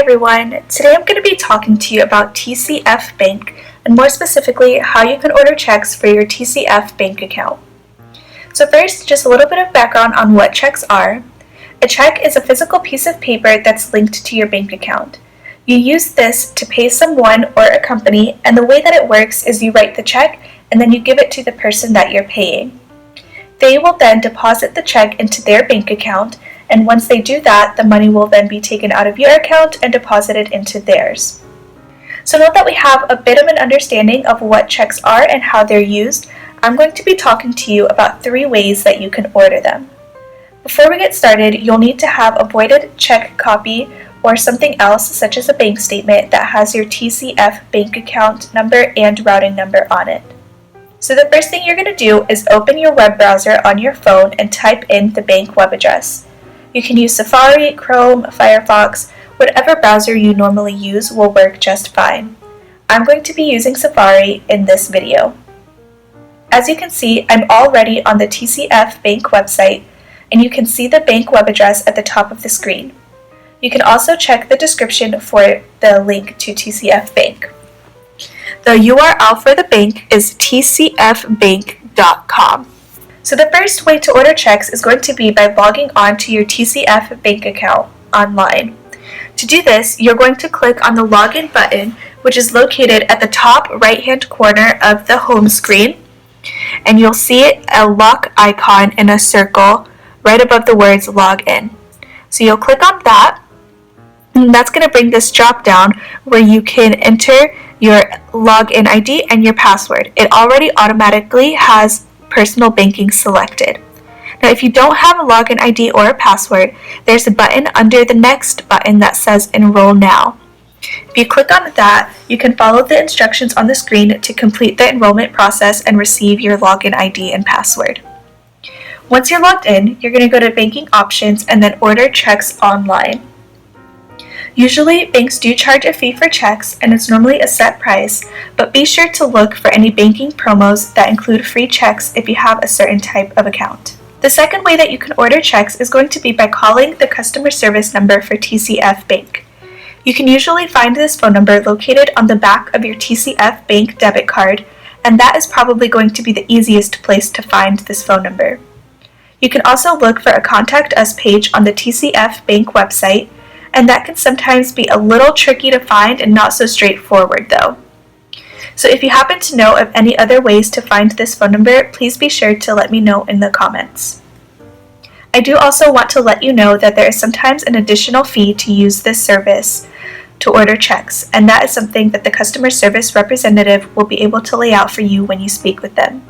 everyone, today I'm going to be talking to you about TCF Bank and more specifically how you can order checks for your TCF bank account. So first, just a little bit of background on what checks are. A check is a physical piece of paper that's linked to your bank account. You use this to pay someone or a company, and the way that it works is you write the check and then you give it to the person that you're paying. They will then deposit the check into their bank account, and once they do that, the money will then be taken out of your account and deposited into theirs. So now that we have a bit of an understanding of what checks are and how they're used, I'm going to be talking to you about 3 ways that you can order them. Before we get started, you'll need to have a voided check copy or something else such as a bank statement that has your TCF bank account number and routing number on it. So the first thing you're going to do is open your web browser on your phone and type in the bank web address. You can use Safari, Chrome, Firefox, whatever browser you normally use will work just fine. I'm going to be using Safari in this video. As you can see, I'm already on the TCF Bank website, and you can see the bank web address at the top of the screen. You can also check the description for the link to TCF Bank. The URL for the bank is tcfbank.com. So the first way to order checks is going to be by logging on to your TCF bank account online. To do this, you're going to click on the login button, which is located at the top right-hand corner of the home screen, and you'll see a lock icon in a circle right above the words login. So you'll click on that, and that's going to bring this drop down where you can enter your login ID and your password. It already automatically has personal banking selected. Now, if you don't have a login ID or a password, there's a button under the next button that says Enroll Now. If you click on that, you can follow the instructions on the screen to complete the enrollment process and receive your login ID and password. Once you're logged in, you're going to go to Banking Options and then Order Checks Online. Usually, banks do charge a fee for checks, and it's normally a set price, but be sure to look for any banking promos that include free checks if you have a certain type of account. The second way that you can order checks is going to be by calling the customer service number for TCF Bank. You can usually find this phone number located on the back of your TCF Bank debit card, and that is probably going to be the easiest place to find this phone number. You can also look for a Contact Us page on the TCF Bank website, and that can sometimes be a little tricky to find and not so straightforward though. So if you happen to know of any other ways to find this phone number, please be sure to let me know in the comments. I do also want to let you know that there is sometimes an additional fee to use this service to order checks, and that is something that the customer service representative will be able to lay out for you when you speak with them.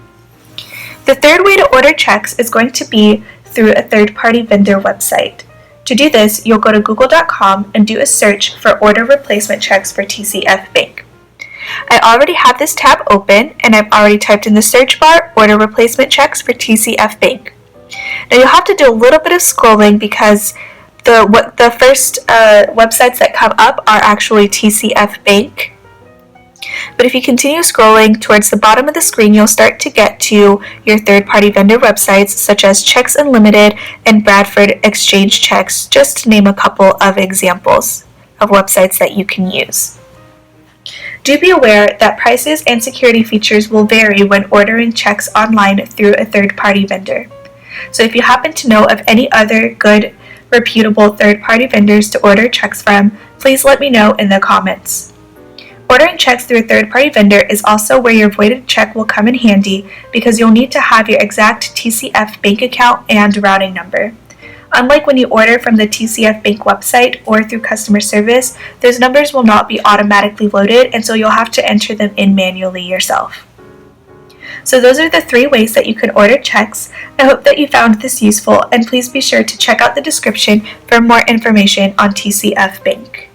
The third way to order checks is going to be through a third-party vendor website. To do this, you'll go to google.com and do a search for order replacement checks for TCF Bank. I already have this tab open, and I've already typed in the search bar order replacement checks for TCF Bank. Now you'll have to do a little bit of scrolling because the first websites that come up are actually TCF Bank. But if you continue scrolling towards the bottom of the screen, you'll start to get to your third-party vendor websites such as Checks Unlimited and Bradford Exchange Checks, just to name a couple of examples of websites that you can use. Do be aware that prices and security features will vary when ordering checks online through a third-party vendor. So if you happen to know of any other good, reputable third-party vendors to order checks from, please let me know in the comments. Ordering checks through a third-party vendor is also where your voided check will come in handy because you'll need to have your exact TCF bank account and routing number. Unlike when you order from the TCF Bank website or through customer service, those numbers will not be automatically loaded, and so you'll have to enter them in manually yourself. So those are the 3 ways that you can order checks. I hope that you found this useful, and please be sure to check out the description for more information on TCF Bank.